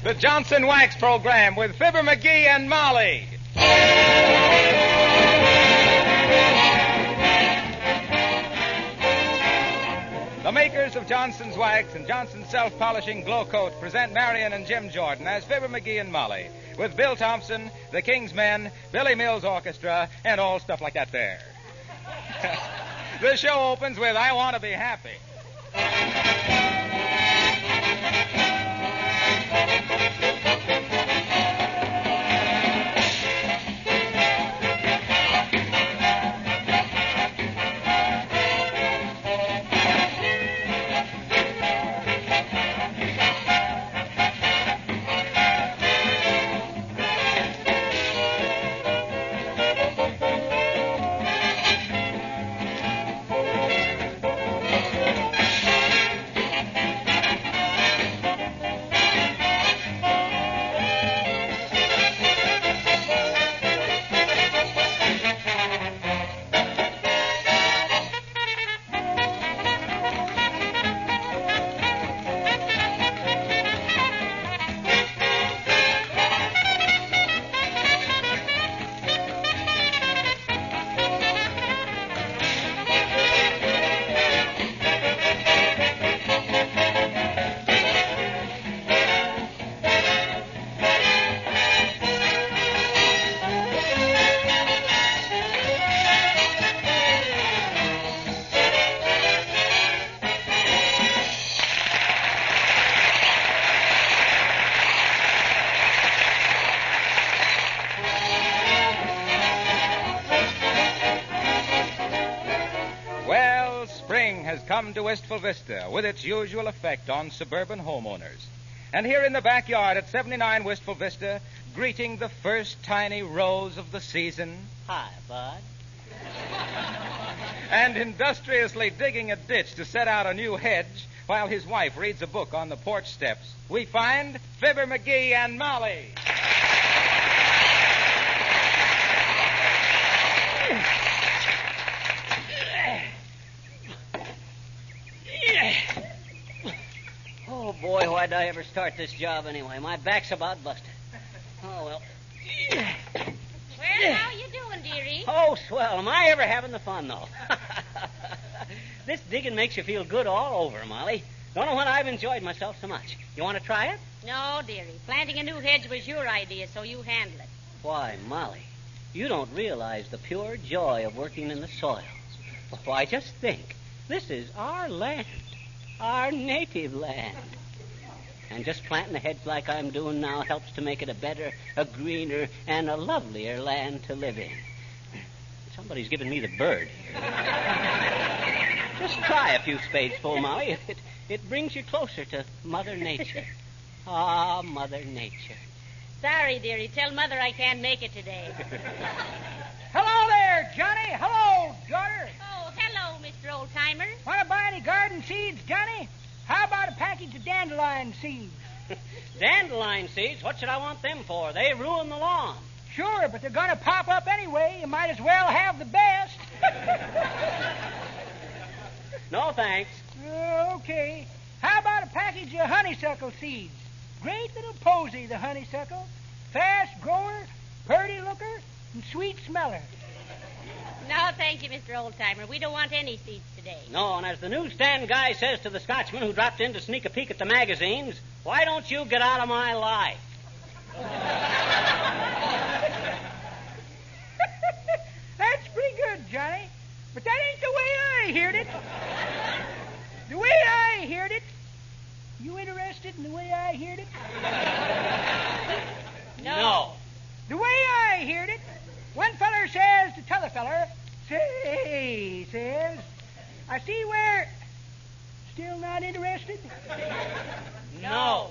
the Johnson Wax Program with Fibber McGee and Molly. The makers of Johnson's Wax and Johnson's Self-Polishing Glow Coat present Marion and Jim Jordan as Fibber McGee and Molly, with Bill Thompson, the King's Men, Billy Mills Orchestra, and all stuff like that there. The show opens with I Want to Be Happy. Come to Wistful Vista with its usual effect on suburban homeowners. And here in the backyard at 79 Wistful Vista, greeting the first tiny rose of the season. Hi, bud. And industriously digging a ditch to set out a new hedge while his wife reads a book on the porch steps, we find Fibber McGee and Molly. Oh, boy, why'd I ever start this job anyway? My back's about busted. Oh, well. Well, how you doing, dearie? Oh, swell. Am I ever having the fun, though? This digging makes you feel good all over, Molly. Don't know when I've enjoyed myself so much. You want to try it? No, dearie. Planting a new hedge was your idea, so you handle it. Why, Molly, you don't realize the pure joy of working in the soil. Why, just think. This is our land. Our native land. And just planting a hedge like I'm doing now helps to make it a better, a greener, and a lovelier land to live in. Somebody's giving me the bird. Just try a few spadesful, Molly. It brings you closer to Mother Nature. Ah, Mother Nature. Sorry, dearie. Tell Mother I can't make it today. Hello there, Johnny. Hello, daughter. Oh, hello, Mr. Oldtimer. Want to buy any garden seeds, Johnny? How about a package of dandelion seeds? Dandelion seeds? What should I want them for? They ruin the lawn. Sure, but they're going to pop up anyway. You might as well have the best. No, thanks. Okay. How about a package of honeysuckle seeds? Great little posy, the honeysuckle. Fast grower, purty looker, and sweet smeller. No, thank you, Mr. Oldtimer. We don't want any seeds today. No, and as the newsstand guy says to the Scotchman who dropped in to sneak a peek at the magazines, why don't you get out of my life? That's pretty good, Johnny. But that ain't the way I heard it. The way I heard it. You interested in the way I heard it? No. The way I heard it, one feller says to t'other feller, say, says, I see where... Still not interested? No.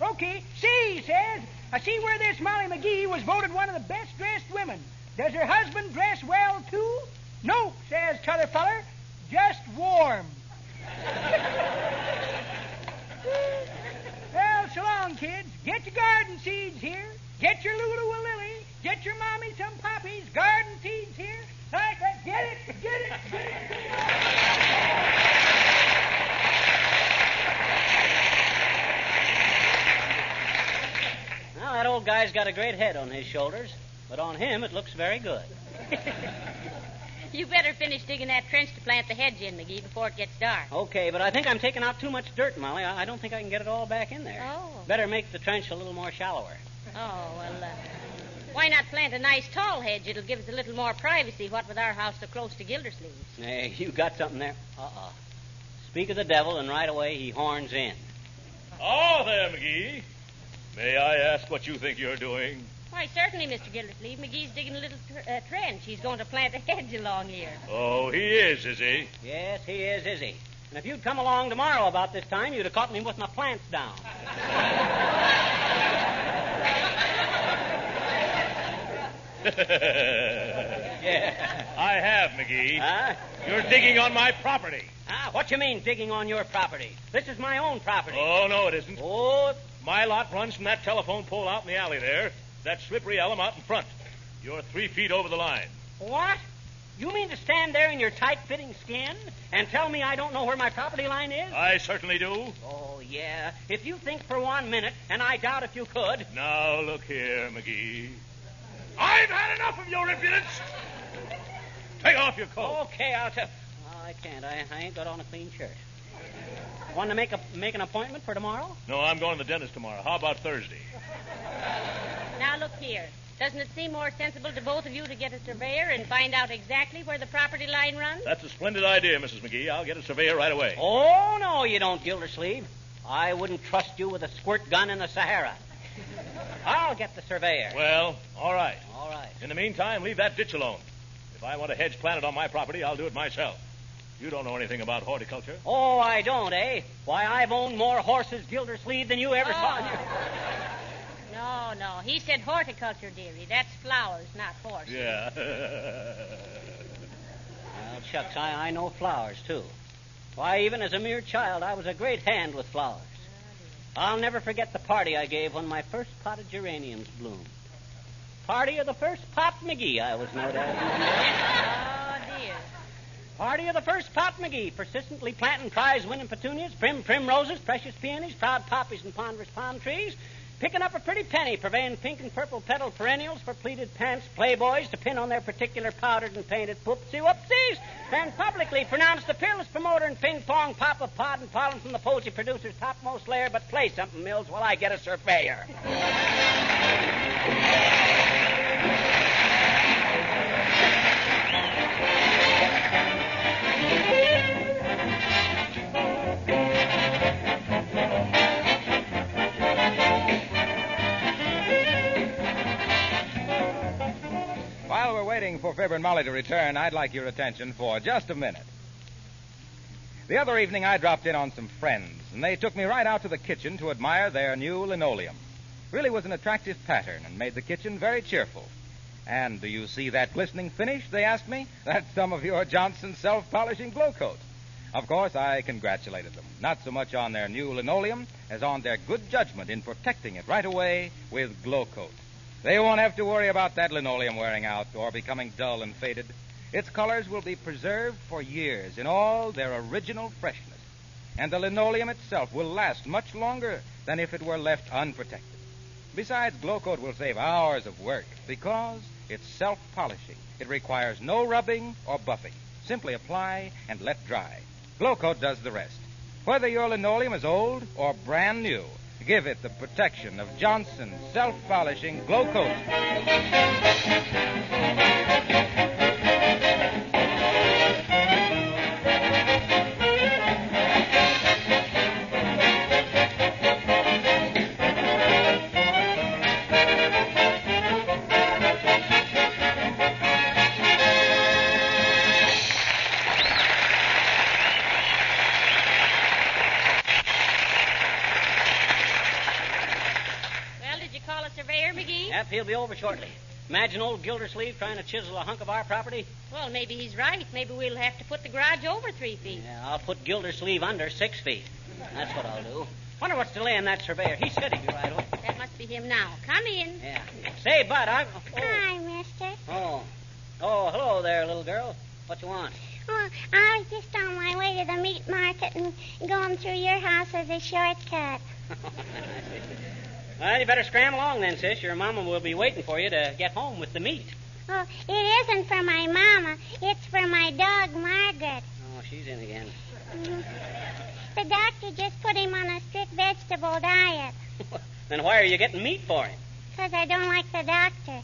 Okay. See, says, I see where this Molly McGee was voted one of the best-dressed women. Does her husband dress well, too? No, says t'other feller, just warm. Well, so long, kids. Get your garden seeds here. Get your Lulu a lily. Get your mommy some poppies. Garden seeds here. Like that. Get it, get it, get it. that old guy's got a great head on his shoulders, but on him it looks very good. You better finish digging that trench to plant the hedge in, McGee, before it gets dark. Okay, but I think I'm taking out too much dirt, Molly. I don't think I can get it all back in there. Oh. Better make the trench a little more shallower. Oh, well, why not plant a nice tall hedge? It'll give us a little more privacy, what with our house so close to Gildersleeve's. Hey, you got something there. Speak of the devil, and right away he horns in. Oh, there, McGee. May I ask what you think you're doing? Why, certainly, Mr. Gildersleeve. McGee's digging a little trench. He's going to plant a hedge along here. Oh, he is he? Yes, he is he? And if you'd come along tomorrow about this time, you'd have caught me with my plants down. Yeah. I have, McGee. Huh? You're digging on my property. What you mean, digging on your property? This is my own property. Oh, no, it isn't. Oh, My lot runs from that telephone pole out in the alley there, that slippery elm out in front. You're 3 feet over the line. what? You mean to stand there in your tight-fitting skin and tell me I don't know where my property line is? I certainly do. Oh, yeah. If you think for 1 minute, and I doubt if you could. Now, look here, McGee. I've had enough of your impudence. Take off your coat. Okay, I'll tell. Oh, I can't. I ain't got on a clean shirt. Want to make an appointment for tomorrow? No, I'm going to the dentist tomorrow. How about Thursday? Now, look here. Doesn't it seem more sensible to both of you to get a surveyor and find out exactly where the property line runs? That's a splendid idea, Mrs. McGee. I'll get a surveyor right away. Oh, no, you don't, Gildersleeve. I wouldn't trust you with a squirt gun in the Sahara. I'll get the surveyor. Well, all right. All right. In the meantime, leave that ditch alone. If I want a hedge planted on my property, I'll do it myself. You don't know anything about horticulture. Oh, I don't, eh? Why, I've owned more horses, Gildersleeve, than you ever saw. No. He said horticulture, dearie. That's flowers, not horses. Yeah. Well, shucks, I know flowers, too. Why, even as a mere child, I was a great hand with flowers. I'll never forget the party I gave when my first pot of geraniums bloomed. Party of the first pot McGee, I was known as. Oh, dear. Party of the first pot McGee, persistently planting prize-winning petunias, prim roses, precious peonies, proud poppies, and ponderous palm trees, picking up a pretty penny, purveying pink and purple petal perennials for pleated pants playboys to pin on their particular powdered and painted poopsie-whoopsies, and publicly pronounced the fearless promoter and ping-pong pop of pod and pollen from the posy producer's topmost layer. But play something, Mills, while I get a surveyor. While we're waiting for Fibber and Molly to return, I'd like your attention for just a minute. The other evening, I dropped in on some friends, and they took me right out to the kitchen to admire their new linoleum. Really was an attractive pattern and made the kitchen very cheerful. And do you see that glistening finish, they asked me? That's some of your Johnson self-polishing glow coat. Of course, I congratulated them, not so much on their new linoleum as on their good judgment in protecting it right away with glow coat. They won't have to worry about that linoleum wearing out or becoming dull and faded. Its colors will be preserved for years in all their original freshness. And the linoleum itself will last much longer than if it were left unprotected. Besides, Glow Coat will save hours of work because it's self-polishing. It requires no rubbing or buffing. Simply apply and let dry. Glow Coat does the rest. Whether your linoleum is old or brand new, give it the protection of Johnson's self-polishing Glow Coat. Surveyor, McGee? Yep, he'll be over shortly. Imagine old Gildersleeve trying to chisel a hunk of our property. Well, maybe he's right. Maybe we'll have to put the garage over 3 feet. Yeah, I'll put Gildersleeve under 6 feet. That's what I'll do. Wonder what's delaying that surveyor. He said he'd be right over. That must be him now. Come in. Yeah. Say, Bud, I'm... Hi, mister. Oh, hello there, little girl. What you want? Oh, I was just on my way to the meat market and going through your house as a shortcut. Well, you better scram along then, sis. Your mama will be waiting for you to get home with the meat. Oh, it isn't for my mama. It's for my dog, Margaret. Oh, she's in again. Mhm. The doctor just put him on a strict vegetable diet. Then why are you getting meat for him? 'Cause I don't like the doctor.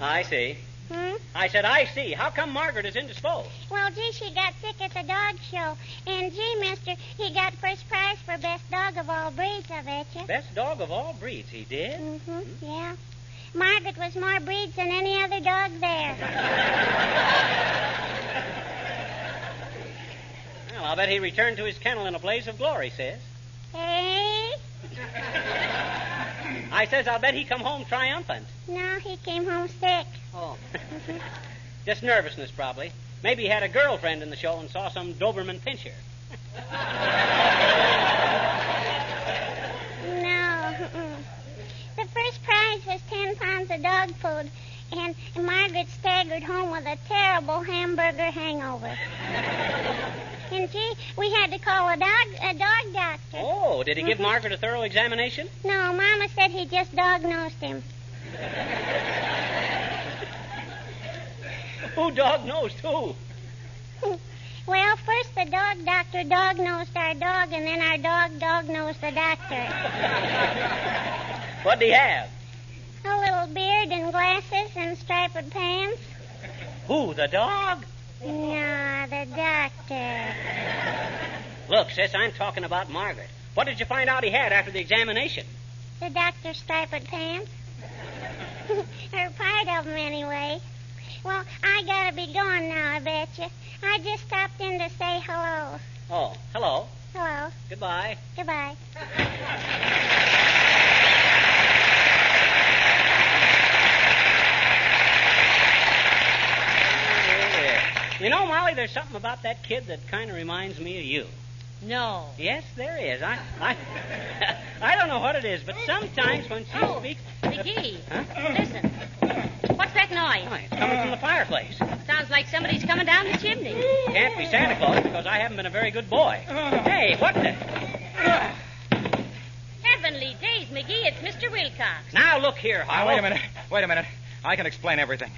I see. Hmm? I said, I see. How come Margaret is indisposed? Well, gee, she got sick at the dog show. And, gee, mister, he got first prize for best dog of all breeds, I bet you. Best dog of all breeds, he did? Mm-hmm, yeah. Margaret was more breeds than any other dog there. Well, I'll bet he returned to his kennel in a blaze of glory, sis. Hey? I says, I'll bet he come home triumphant. No, he came home sick. Oh. Just nervousness, probably. Maybe he had a girlfriend in the show and saw some Doberman pincher. No. The first prize was 10 pounds of dog food, and Margaret staggered home with a terrible hamburger hangover. And, gee, we had to call a dog doctor. Oh, did he give Margaret a thorough examination? No, Mama said he just dog-nosed him. Who dog-nosed who? Well, first the dog doctor dog-nosed our dog, and then our dog dog-nosed the doctor. What'd he have? A little beard and glasses and striped pants. Who, the dog? No, the doctor. Look, sis, I'm talking about Margaret. What did you find out he had after the examination? The doctor's striped pants. Or part of them, anyway. Well, I gotta be going now, I bet you. I just stopped in to say hello. Oh, hello. Hello. Goodbye. Goodbye. You know, Molly, there's something about that kid that kind of reminds me of you. No. Yes, there is. I don't know what it is, but sometimes when she speaks... McGee, Huh? listen. What's that noise? Oh, it's coming from the fireplace. Sounds like somebody's coming down the chimney. Can't be Santa Claus because I haven't been a very good boy. Hey, what the... Heavenly days, McGee, it's Mr. Wilcox. Now, look here, Now, Harlow. wait a minute. I can explain everything.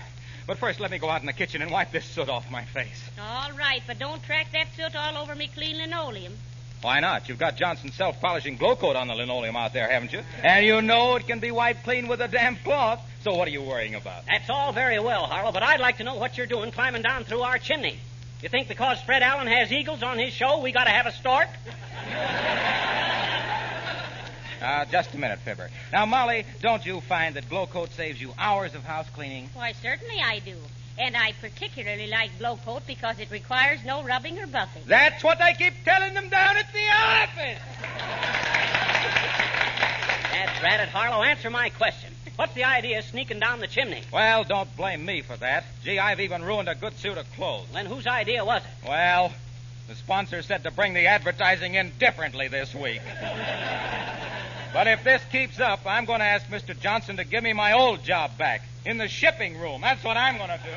But first, let me go out in the kitchen and wipe this soot off my face. All right, but don't track that soot all over me clean linoleum. Why not? You've got Johnson's self-polishing glow coat on the linoleum out there, haven't you? And you know it can be wiped clean with a damp cloth. So what are you worrying about? That's all very well, Harlow, but I'd like to know what you're doing climbing down through our chimney. You think because Fred Allen has eagles on his show, we got to have a stork? Just a minute, Fibber. Now, Molly, don't you find that glow coat saves you hours of house cleaning? Why, certainly I do. And I particularly like Glow Coat because it requires no rubbing or buffing. That's what I keep telling them down at the office. That's right, Harlow. Answer my question. What's the idea of sneaking down the chimney? Well, don't blame me for that. Gee, I've even ruined a good suit of clothes. Then whose idea was it? Well, the sponsor said to bring the advertising in differently this week. But if this keeps up, I'm going to ask Mr. Johnson to give me my old job back in the shipping room. That's what I'm going to do.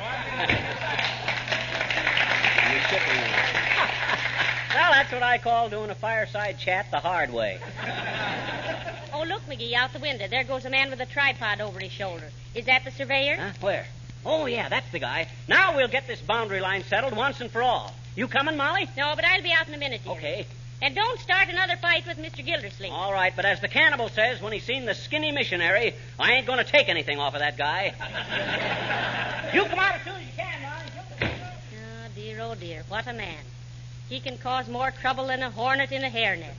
In the shipping room. Well, that's what I call doing a fireside chat the hard way. Oh, look, McGee, out the window. There goes a man with a tripod over his shoulder. Is that the surveyor? Huh? Where? Oh, yeah, that's the guy. Now we'll get this boundary line settled once and for all. You coming, Molly? No, but I'll be out in a minute, dear. Okay. And don't start another fight with Mr. Gildersleeve. All right, but as the cannibal says when he's seen the skinny missionary, I ain't going to take anything off of that guy. You come out as soon as you can, Molly. Oh, dear, what a man. He can cause more trouble than a hornet in a hairnet.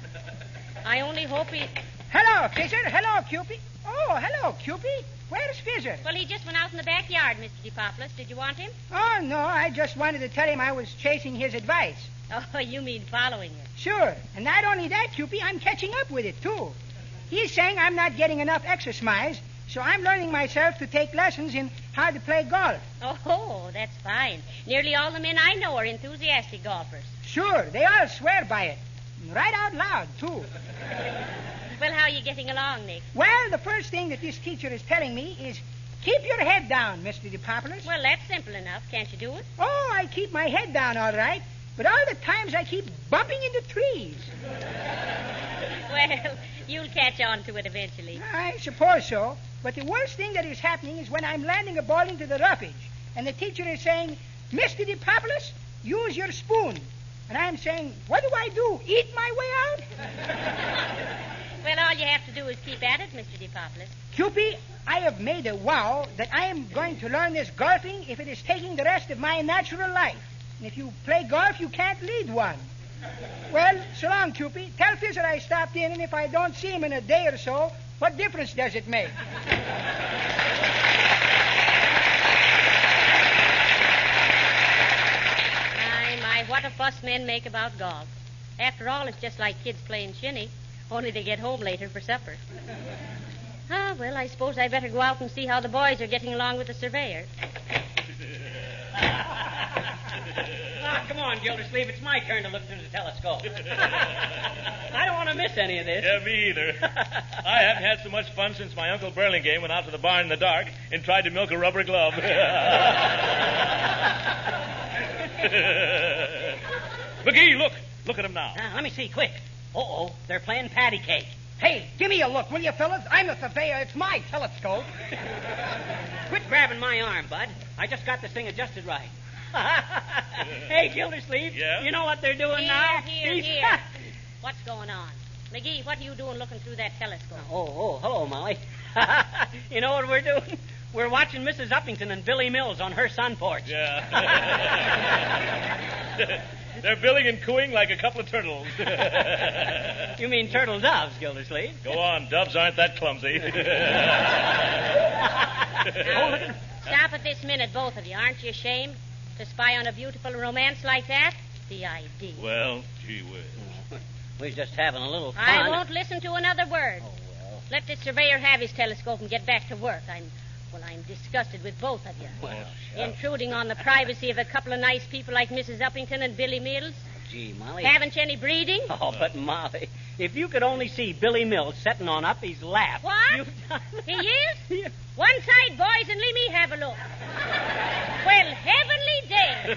I only hope he... Hello, Fisher. Hello, Cupid. Oh, hello, Cupid. Where's Fisher? Well, he just went out in the backyard, Mr. DePopoulos. Did you want him? Oh, no, I just wanted to tell him I was chasing his advice. Oh, you mean following it. Sure. And not only that, Cupid, I'm catching up with it, too. He's saying I'm not getting enough exercise, so I'm learning myself to take lessons in how to play golf. Oh, that's fine. Nearly all the men I know are enthusiastic golfers. Sure. They all swear by it. Right out loud, too. Well, how are you getting along, Nick? Well, the first thing that this teacher is telling me is keep your head down, Mr. DePopoulos. Well, that's simple enough. Can't you do it? Oh, I keep my head down all right, but all the times I keep bumping into trees. Well, You'll catch on to it eventually. I suppose so. But the worst thing that is happening is when I'm landing a ball into the roughage, and the teacher is saying, Mr. DePopulis, use your spoon. And I'm saying, what do I do? Eat my way out? Well, all you have to do is keep at it, Mr. DePopulis. Cupie, I have made a vow that I am going to learn this golfing if it is taking the rest of my natural life. And if you play golf, you can't lead one. Well, so long, Cupie. Tell Fizzer I stopped in, and if I don't see him in a day or so, what difference does it make? My, what a fuss men make about golf. After all, it's just like kids playing shinny, only they get home later for supper. Well, I suppose I better go out and see how the boys are getting along with the surveyor. Come on, Gildersleeve. It's my turn to look through the telescope. I don't want to miss any of this. Yeah, me either. I haven't had so much fun since my Uncle Burlingame went out to the barn in the dark and tried to milk a rubber glove. McGee, look. Look at them now. Let me see, quick. Uh-oh, they're playing patty cake. Hey, give me a look, will you, fellas? I'm a surveyor. It's my telescope. Quit grabbing my arm, Bud. I just got this thing adjusted right. Hey, Gildersleeve. Yeah? You know what they're doing now? Here. What's going on? McGee, what are you doing looking through that telescope? Oh, hello, Molly. You know what we're doing? We're watching Mrs. Uppington and Billy Mills on her sun porch. Yeah. They're billing and cooing like a couple of turtles. You mean turtle doves, Gildersleeve? Go on, doves aren't that clumsy. Stop it this minute, both of you. Aren't you ashamed to spy on a beautiful romance like that? The idea. Well, gee whiz. We're just having a little fun. I won't listen to another word. Oh, well. Let this surveyor have his telescope and get back to work. I'm disgusted with both of you. Well, intruding on the privacy of a couple of nice people like Mrs. Uppington and Billy Mills. Gee, Molly. Haven't you any breeding? Oh, but Molly, if you could only see Billy Mills sitting on Uppy's lap. What? He is? Yeah. One side, boys, and let me have a look. Well, heavenly day.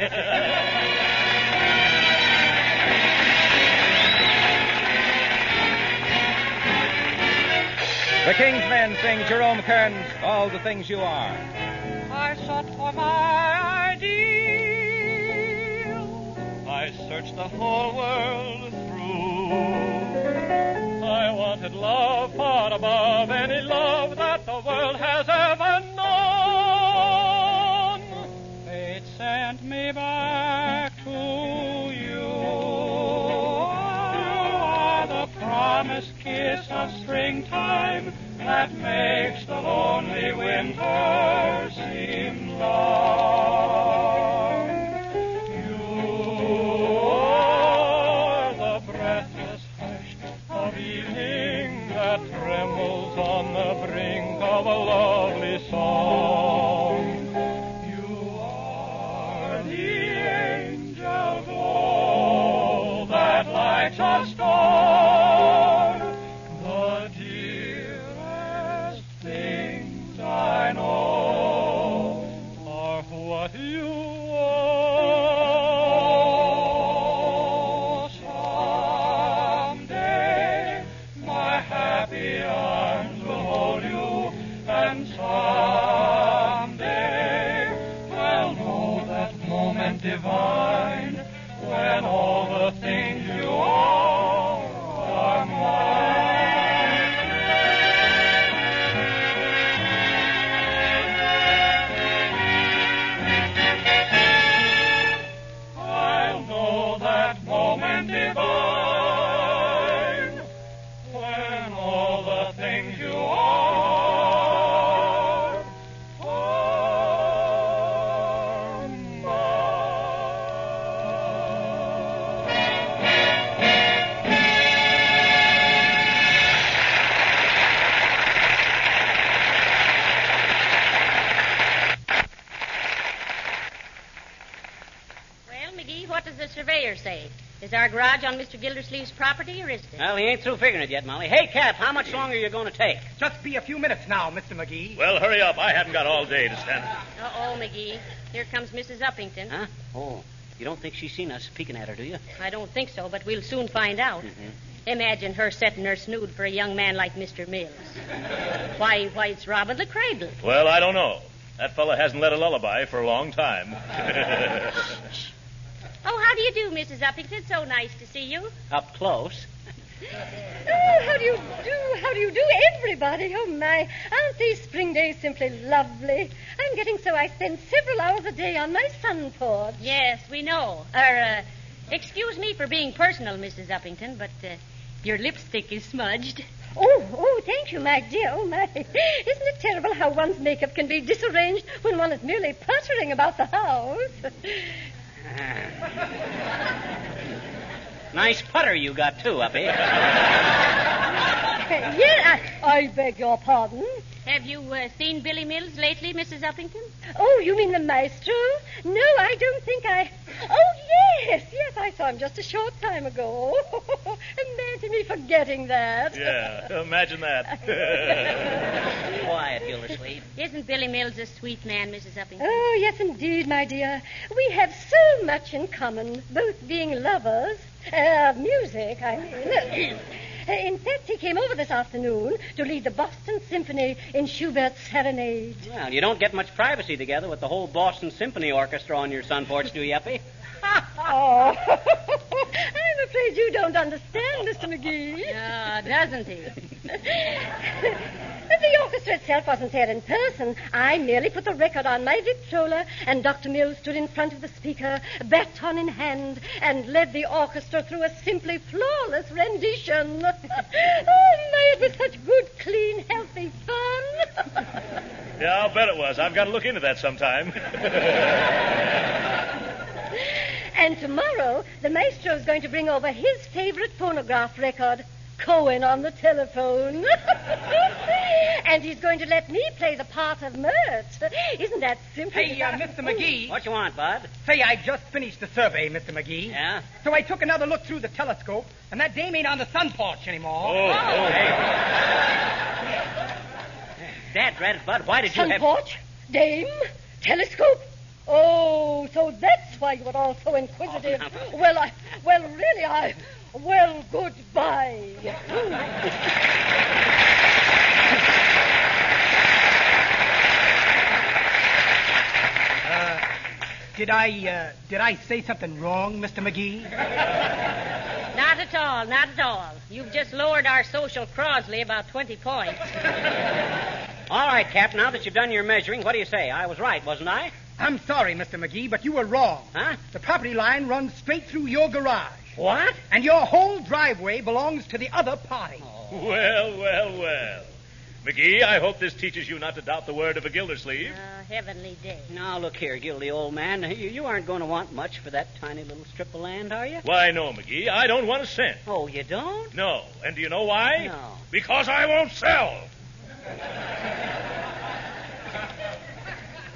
The King's Men sing Jerome Kern's All the Things You Are. I sought for my ideal. I searched the whole world through. I wanted love far above any love that the world has ever known. Fate sent me back to you. You are the promised kiss of springtime that makes the lonely winter seem long. You are the breathless hush of evening that trembles on the brink of a lovely song. You are the angel glow that lights a storm. The dearest things I know are what you are. Someday my happy arms will hold you, and someday I'll know that moment divine when all the things you are mine. I'll know that moment divine when all the things you are Well, McGee, what does the surveyor say? Is our garage on Mr. Gildersleeve's property, or isn't it? Well, he ain't through figuring it yet, Molly. Hey, Cap, how much longer are you going to take? Just be a few minutes now, Mr. McGee. Well, hurry up. I haven't got all day to stand. Uh-oh, McGee. Here comes Mrs. Uppington. Huh? Oh, you don't think she's seen us peeking at her, do you? I don't think so, but we'll soon find out. Mm-hmm. Imagine her setting her snood for a young man like Mr. Mills. Why, it's robbing the cradle. Well, I don't know. That fella hasn't let a lullaby for a long time. Oh, how do you do, Mrs. Uppington? So nice to see you. Up close. Oh, how do you do? How do you do, everybody? Oh, my. Aren't these spring days simply lovely? I'm getting so I spend several hours a day on my sun porch. Yes, we know. Excuse me for being personal, Mrs. Uppington, but your lipstick is smudged. Oh, thank you, my dear. Oh, my. Isn't it terrible how one's makeup can be disarranged when one is merely puttering about the house? Nice putter you got, too, Uppy. Yeah, I beg your pardon. Have you seen Billy Mills lately, Mrs. Uppington? Oh, you mean the maestro? No, I don't think I... Oh, yes, I saw him just a short time ago. Imagine me forgetting that. Yeah, imagine that. Quiet, Gildersleeve. Isn't Billy Mills a sweet man, Mrs. Uppington? Oh, yes, indeed, my dear. We have so much in common, both being lovers of music, I mean. In fact, he came over this afternoon to lead the Boston Symphony in Schubert's Serenade. Well, you don't get much privacy together with the whole Boston Symphony Orchestra on your sun porch, do you, Uppy? Oh, I'm afraid you don't understand, Mr. McGee. Doesn't he? The orchestra itself wasn't there in person. I merely put the record on my Victrola, and Dr. Mills stood in front of the speaker, baton in hand, and led the orchestra through a simply flawless rendition. Oh, my, it was such good, clean, healthy fun. Yeah, I'll bet it was. I've got to look into that sometime. And tomorrow, the maestro's going to bring over his favorite phonograph record, Cohen on the telephone. And he's going to let me play the part of Mert. Isn't that simple? Hey, Mr. McGee. What you want, Bud? Say, I just finished the survey, Mr. McGee. Yeah? So I took another look through the telescope, and that dame ain't on the sun porch anymore. Hey. Dad, Red, Bud, why did you Sun have... porch? Dame? Telescope? Oh, so that's why you were all so inquisitive. Well, goodbye. Did I say something wrong, Mr. McGee? Not at all. You've just lowered our social Crosley about 20 points. All right, Cap, now that you've done your measuring, what do you say? I was right, wasn't I? I'm sorry, Mr. McGee, but you were wrong. Huh? The property line runs straight through your garage. What? And your whole driveway belongs to the other party. Oh. Well. McGee, I hope this teaches you not to doubt the word of a Gildersleeve. Heavenly day. Now, look here, Gildy, old man. You aren't going to want much for that tiny little strip of land, are you? Why, no, McGee. I don't want a cent. Oh, you don't? No. And do you know why? No. Because I won't sell.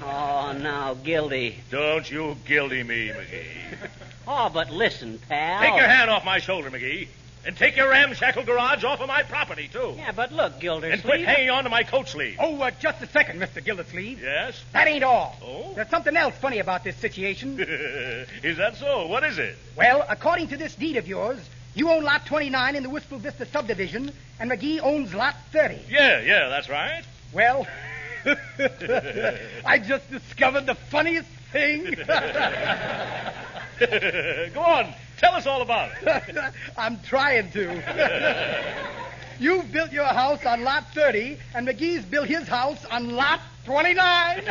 Oh, now, Gildy. Don't you gildy me, McGee. Oh, but listen, pal. Take your hand off my shoulder, McGee. And take your ramshackle garage off of my property, too. Yeah, but look, Gildersleeve. And quit hanging on to my coat sleeve. Oh, just a second, Mr. Gildersleeve. Yes? That ain't all. Oh? There's something else funny about this situation. Is that so? What is it? Well, according to this deed of yours, you own Lot 29 in the Wistful Vista subdivision, and McGee owns Lot 30. Yeah, that's right. Well, I just discovered the funniest thing. Go on. Tell us all about it. I'm trying to. You've built your house on Lot 30, and McGee's built his house on Lot 29. You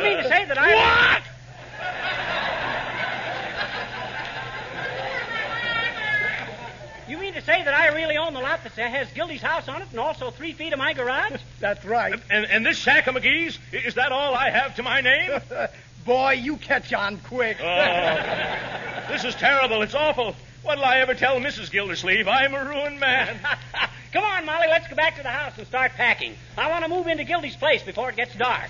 mean to say that I... What? You mean to say that I really own the lot that has Gildy's house on it and also 3 feet of my garage? That's right. And this shack of McGee's, is that all I have to my name? Boy, you catch on quick. Oh, this is terrible. It's awful. What'll I ever tell Mrs. Gildersleeve? I'm a ruined man. Come on, Molly, let's go back to the house and start packing. I want to move into Gildy's place before it gets dark.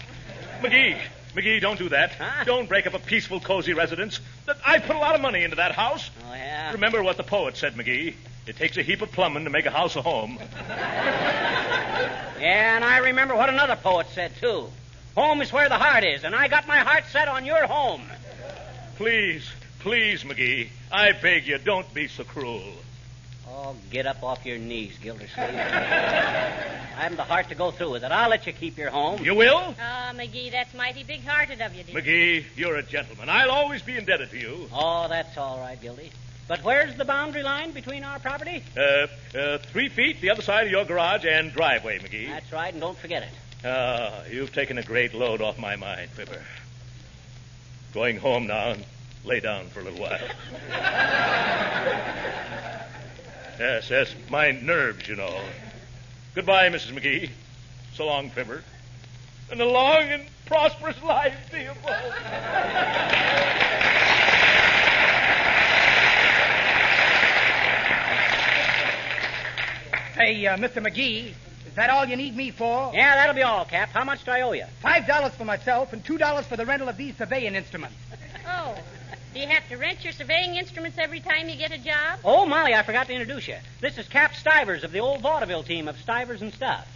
McGee, don't do that. Huh? Don't break up a peaceful, cozy residence. I put a lot of money into that house. Oh, yeah? Remember what the poet said, McGee. It takes a heap of plumbing to make a house a home. Yeah, and I remember what another poet said, too. Home is where the heart is, and I got my heart set on your home. Please Please, McGee, I beg you, don't be so cruel. Oh, get up off your knees, Gildersleeve. I haven't the heart to go through with it. I'll let you keep your home. You will? Ah, McGee, that's mighty big-hearted of you, dear. McGee, you're a gentleman. I'll always be indebted to you. Oh, that's all right, Gildy. But where's the boundary line between our property? 3 feet the other side of your garage and driveway, McGee. That's right, and don't forget it. Ah, you've taken a great load off my mind, Fibber. Going home now and lay down for a little while. Yes, my nerves, you know. Goodbye, Mrs. McGee. So long, Fibber. And a long and prosperous life to you both. Hey, Mr. McGee, is that all you need me for? Yeah, that'll be all, Cap. How much do I owe you? $5 for myself and $2 for the rental of these surveying instruments. Oh, do you have to rent your surveying instruments every time you get a job? Oh, Molly, I forgot to introduce you. This is Cap Stivers of the old vaudeville team of Stivers and Stuff.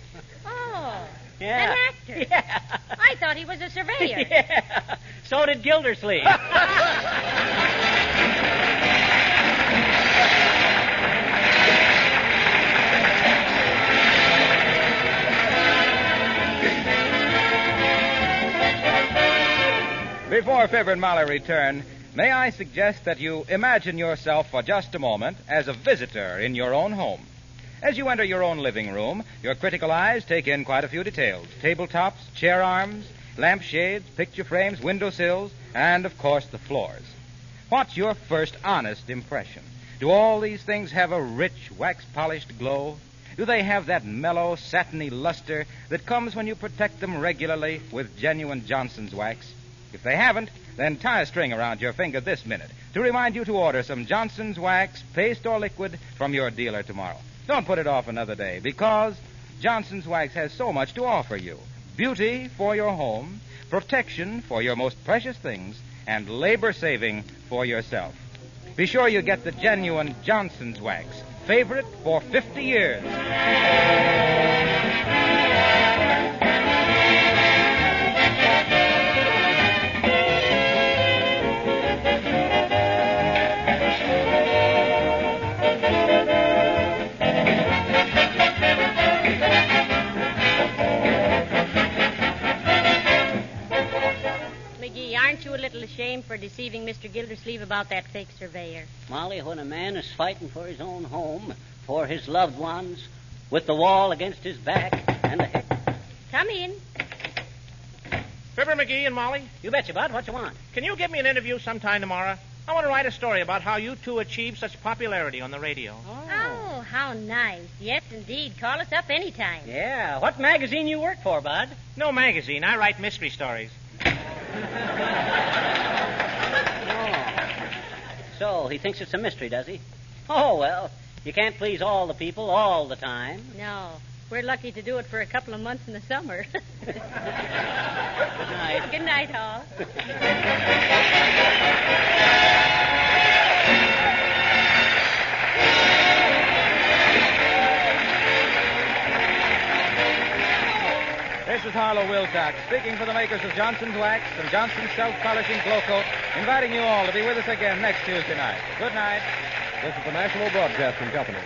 Oh, Yeah. an actor. Yeah. I thought he was a surveyor. Yeah. So did Gildersleeve. Before Fibber and Molly return, may I suggest that you imagine yourself for just a moment as a visitor in your own home. As you enter your own living room, your critical eyes take in quite a few details. Tabletops, chair arms, lampshades, picture frames, windowsills, and, of course, the floors. What's your first honest impression? Do all these things have a rich, wax-polished glow? Do they have that mellow, satiny luster that comes when you protect them regularly with genuine Johnson's wax? If they haven't, then tie a string around your finger this minute to remind you to order some Johnson's wax, paste or liquid, from your dealer tomorrow. Don't put it off another day, because Johnson's wax has so much to offer you. Beauty for your home, protection for your most precious things, and labor saving for yourself. Be sure you get the genuine Johnson's wax, favorite for 50 years. Aren't you a little ashamed for deceiving Mr. Gildersleeve about that fake surveyor? Molly, when a man is fighting for his own home, for his loved ones, with the wall against his back, and the... Come in. Fibber McGee and Molly, You betcha, Bud. What you want? can you give me an interview sometime tomorrow? I want to write a story about how you two achieved such popularity on the radio. Oh, how nice. Yes, indeed. Call us up anytime. Yeah. What magazine you work for, Bud? No magazine. I write mystery stories. So, he thinks it's a mystery, does he? Oh, well, you can't please all the people all the time. No. We're lucky to do it for a couple of months in the summer. Good night. Good night, all. This is Harlow Wilcox, speaking for the makers of Johnson's Wax and Johnson's Self-Polishing Glow Coat, inviting you all to be with us again next Tuesday night. Good night. This is the National Broadcasting Company.